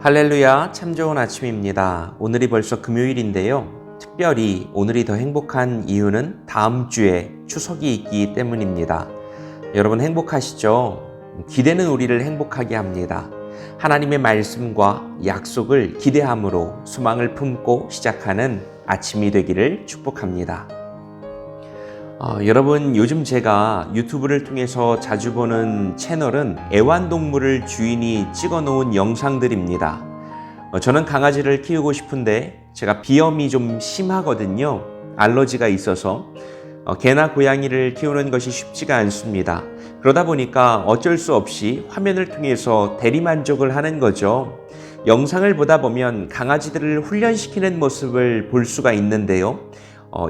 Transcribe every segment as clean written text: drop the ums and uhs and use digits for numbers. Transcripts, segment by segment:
할렐루야, 참 좋은 아침입니다. 오늘이 벌써 금요일인데요. 특별히 오늘이 더 행복한 이유는 다음 주에 추석이 있기 때문입니다. 여러분 행복하시죠? 기대는 우리를 행복하게 합니다. 하나님의 말씀과 약속을 기대함으로 소망을 품고 시작하는 아침이 되기를 축복합니다. 여러분 요즘 제가 유튜브를 통해서 자주 보는 채널은 애완동물을 주인이 찍어놓은 영상들입니다. 저는 강아지를 키우고 싶은데 제가 비염이 좀 심하거든요. 알러지가 있어서 개나 고양이를 키우는 것이 쉽지가 않습니다. 그러다 보니까 어쩔 수 없이 화면을 통해서 대리만족을 하는 거죠. 영상을 보다 보면 강아지들을 훈련시키는 모습을 볼 수가 있는데요.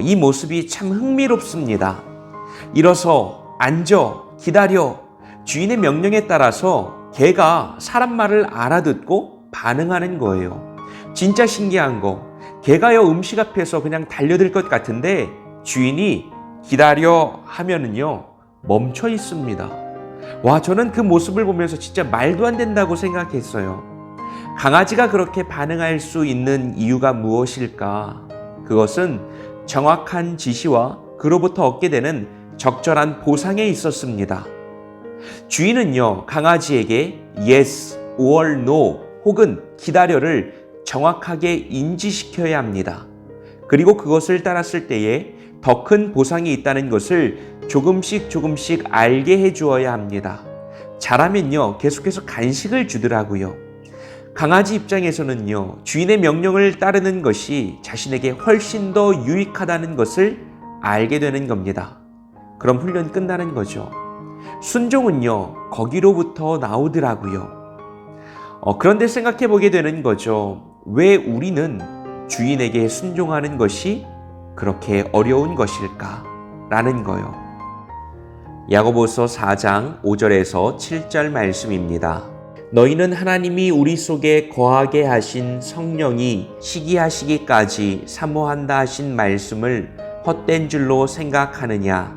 이 모습이 참 흥미롭습니다. 일어서, 앉아, 기다려. 주인의 명령에 따라서 개가 사람 말을 알아듣고 반응하는 거예요. 진짜 신기한 거. 개가요 음식 앞에서 그냥 달려들 것 같은데 주인이 기다려 하면은요 멈춰 있습니다. 와, 저는 그 모습을 보면서 진짜 말도 안 된다고 생각했어요. 강아지가 그렇게 반응할 수 있는 이유가 무엇일까? 그것은 정확한 지시와 그로부터 얻게 되는 적절한 보상에 있었습니다. 주인은요, 강아지에게 yes or no 혹은 기다려를 정확하게 인지시켜야 합니다. 그리고 그것을 따랐을 때에 더 큰 보상이 있다는 것을 조금씩 알게 해주어야 합니다. 잘하면요, 계속해서 간식을 주더라고요. 강아지 입장에서는요, 주인의 명령을 따르는 것이 자신에게 훨씬 더 유익하다는 것을 알게 되는 겁니다. 그럼 훈련 끝나는 거죠. 순종은요, 거기로부터 나오더라고요. 그런데 생각해 보게 되는 거죠. 왜 우리는 주인에게 순종하는 것이 그렇게 어려운 것일까? 라는 거요. 야고보서 4장 5절에서 7절 말씀입니다. 너희는 하나님이 우리 속에 거하게 하신 성령이 시기하시기까지 사모한다 하신 말씀을 헛된 줄로 생각하느냐?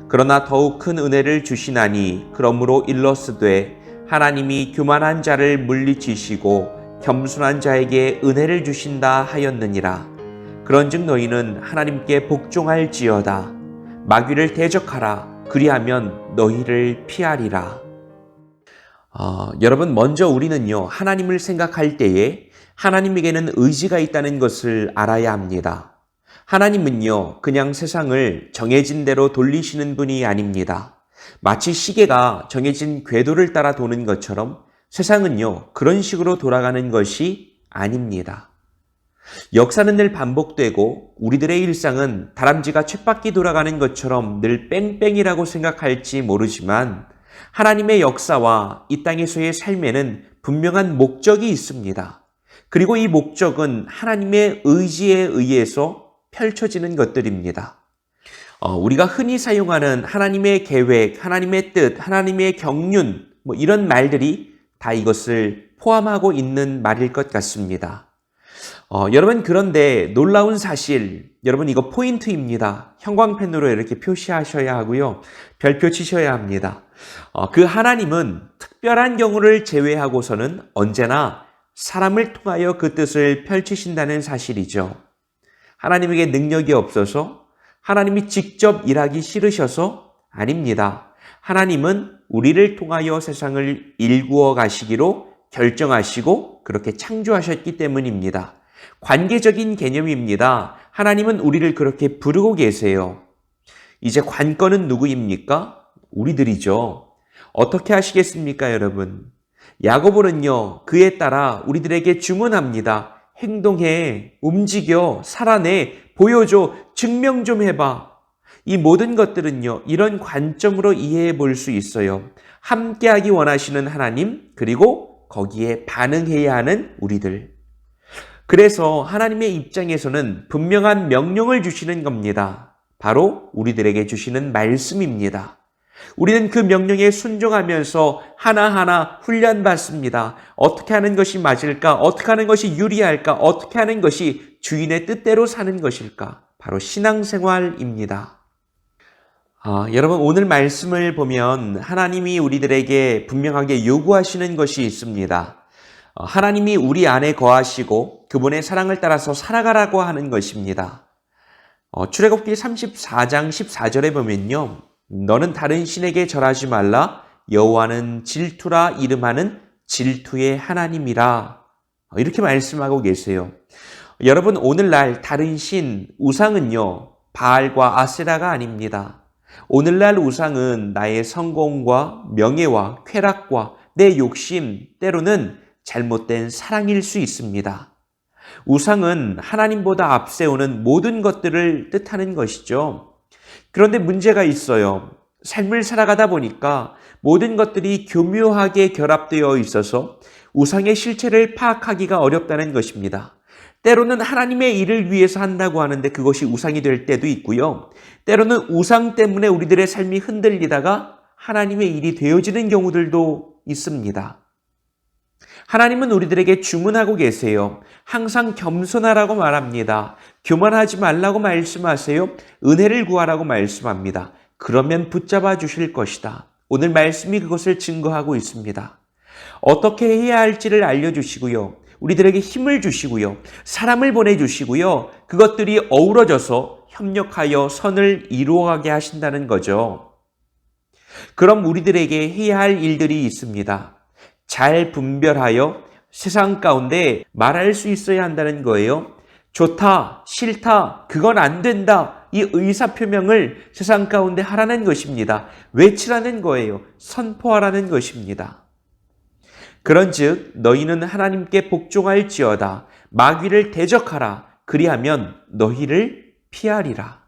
그러나 더욱 큰 은혜를 주시나니 그러므로 일러스되 하나님이 교만한 자를 물리치시고 겸손한 자에게 은혜를 주신다 하였느니라. 그런즉 너희는 하나님께 복종할지어다. 마귀를 대적하라. 그리하면 너희를 피하리라. 여러분 먼저 우리는요, 하나님을 생각할 때에 하나님에게는 의지가 있다는 것을 알아야 합니다. 하나님은요, 그냥 세상을 정해진 대로 돌리시는 분이 아닙니다. 마치 시계가 정해진 궤도를 따라 도는 것처럼 세상은요, 그런 식으로 돌아가는 것이 아닙니다. 역사는 늘 반복되고 우리들의 일상은 다람쥐가 쳇바퀴 돌아가는 것처럼 늘 뺑뺑이라고 생각할지 모르지만 하나님의 역사와 이 땅에서의 삶에는 분명한 목적이 있습니다. 그리고 이 목적은 하나님의 의지에 의해서 펼쳐지는 것들입니다. 우리가 흔히 사용하는 하나님의 계획, 하나님의 뜻, 하나님의 경륜 이런 말들이 다 이것을 포함하고 있는 말일 것 같습니다. 여러분 그런데 놀라운 사실, 여러분 이거 포인트입니다. 형광펜으로 이렇게 표시하셔야 하고요. 별표 치셔야 합니다. 그 하나님은 특별한 경우를 제외하고서는 언제나 사람을 통하여 그 뜻을 펼치신다는 사실이죠. 하나님에게 능력이 없어서, 하나님이 직접 일하기 싫으셔서 아닙니다. 하나님은 우리를 통하여 세상을 일구어 가시기로 결정하시고 그렇게 창조하셨기 때문입니다. 관계적인 개념입니다. 하나님은 우리를 그렇게 부르고 계세요. 이제 관건은 누구입니까? 우리들이죠. 어떻게 하시겠습니까, 여러분? 야고보는요, 그에 따라 우리들에게 주문합니다. 행동해, 움직여, 살아내, 보여줘, 증명 좀 해봐. 이 모든 것들은요, 이런 관점으로 이해해 볼 수 있어요. 함께하기 원하시는 하나님, 그리고 거기에 반응해야 하는 우리들. 그래서 하나님의 입장에서는 분명한 명령을 주시는 겁니다. 바로 우리들에게 주시는 말씀입니다. 우리는 그 명령에 순종하면서 하나하나 훈련받습니다. 어떻게 하는 것이 맞을까? 어떻게 하는 것이 유리할까? 어떻게 하는 것이 주인의 뜻대로 사는 것일까? 바로 신앙생활입니다. 여러분 오늘 말씀을 보면 하나님이 우리들에게 분명하게 요구하시는 것이 있습니다. 하나님이 우리 안에 거하시고 그분의 사랑을 따라서 살아가라고 하는 것입니다. 출애굽기 34장 14절에 보면요. 너는 다른 신에게 절하지 말라. 여호와는 질투라 이름하는 질투의 하나님이라. 이렇게 말씀하고 계세요. 여러분, 오늘날 다른 신, 우상은요, 바알과 아세라가 아닙니다. 오늘날 우상은 나의 성공과 명예와 쾌락과 내 욕심, 때로는 잘못된 사랑일 수 있습니다. 우상은 하나님보다 앞세우는 모든 것들을 뜻하는 것이죠. 그런데 문제가 있어요. 삶을 살아가다 보니까 모든 것들이 교묘하게 결합되어 있어서 우상의 실체를 파악하기가 어렵다는 것입니다. 때로는 하나님의 일을 위해서 한다고 하는데 그것이 우상이 될 때도 있고요. 때로는 우상 때문에 우리들의 삶이 흔들리다가 하나님의 일이 되어지는 경우들도 있습니다. 하나님은 우리들에게 주문하고 계세요. 항상 겸손하라고 말합니다. 교만하지 말라고 말씀하세요. 은혜를 구하라고 말씀합니다. 그러면 붙잡아 주실 것이다. 오늘 말씀이 그것을 증거하고 있습니다. 어떻게 해야 할지를 알려주시고요. 우리들에게 힘을 주시고요. 사람을 보내주시고요. 그것들이 어우러져서 협력하여 선을 이루어가게 하신다는 거죠. 그럼 우리들에게 해야 할 일들이 있습니다. 잘 분별하여 세상 가운데 말할 수 있어야 한다는 거예요. 좋다, 싫다, 그건 안 된다. 이 의사표명을 세상 가운데 하라는 것입니다. 외치라는 거예요. 선포하라는 것입니다. 그런즉 너희는 하나님께 복종할지어다. 마귀를 대적하라. 그리하면 너희를 피하리라.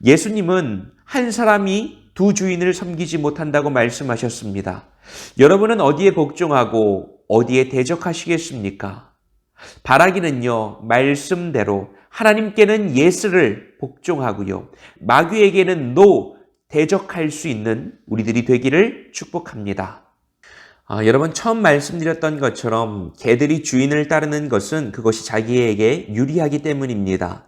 예수님은 한 사람이 두 주인을 섬기지 못한다고 말씀하셨습니다. 여러분은 어디에 복종하고 어디에 대적하시겠습니까? 바라기는요, 말씀대로 하나님께는 예스를 복종하고요, 마귀에게는 노, 대적할 수 있는 우리들이 되기를 축복합니다. 여러분, 처음 말씀드렸던 것처럼 개들이 주인을 따르는 것은 그것이 자기에게 유리하기 때문입니다.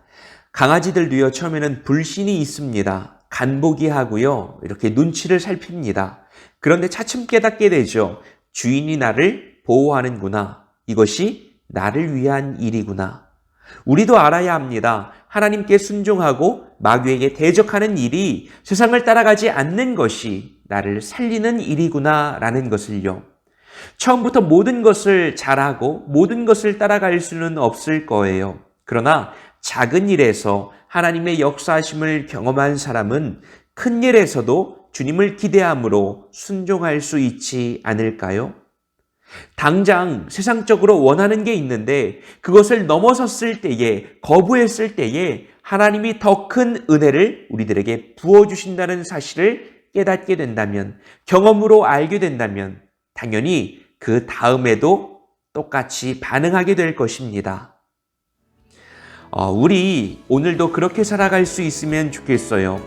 강아지들도요, 처음에는 불신이 있습니다. 간보기 하고요, 이렇게 눈치를 살핍니다. 그런데 차츰 깨닫게 되죠. 주인이 나를 보호하는구나. 이것이 나를 위한 일이구나. 우리도 알아야 합니다. 하나님께 순종하고 마귀에게 대적하는 일이 세상을 따라가지 않는 것이 나를 살리는 일이구나 라는 것을요. 처음부터 모든 것을 잘하고 모든 것을 따라갈 수는 없을 거예요. 그러나 작은 일에서 하나님의 역사하심을 경험한 사람은 큰 일에서도 주님을 기대함으로 순종할 수 있지 않을까요? 당장 세상적으로 원하는 게 있는데 그것을 넘어섰을 때에, 거부했을 때에 하나님이 더 큰 은혜를 우리들에게 부어주신다는 사실을 깨닫게 된다면, 경험으로 알게 된다면 당연히 그 다음에도 똑같이 반응하게 될 것입니다. 우리 오늘도 그렇게 살아갈 수 있으면 좋겠어요.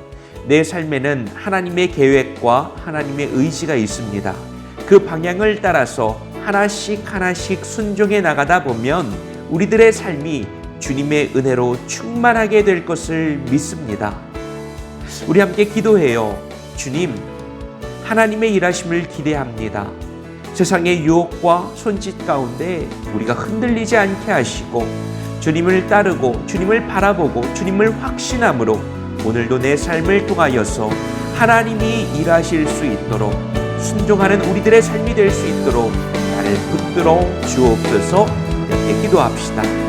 내 삶에는 하나님의 계획과 하나님의 의지가 있습니다. 그 방향을 따라서 하나씩 하나씩 순종해 나가다 보면 우리들의 삶이 주님의 은혜로 충만하게 될 것을 믿습니다. 우리 함께 기도해요. 주님, 하나님의 일하심을 기대합니다. 세상의 유혹과 손짓 가운데 우리가 흔들리지 않게 하시고 주님을 따르고 주님을 바라보고 주님을 확신함으로 오늘도 내 삶을 통하여서 하나님이 일하실 수 있도록 순종하는 우리들의 삶이 될 수 있도록 나를 붙들어 주옵소서. 이렇게 기도합시다.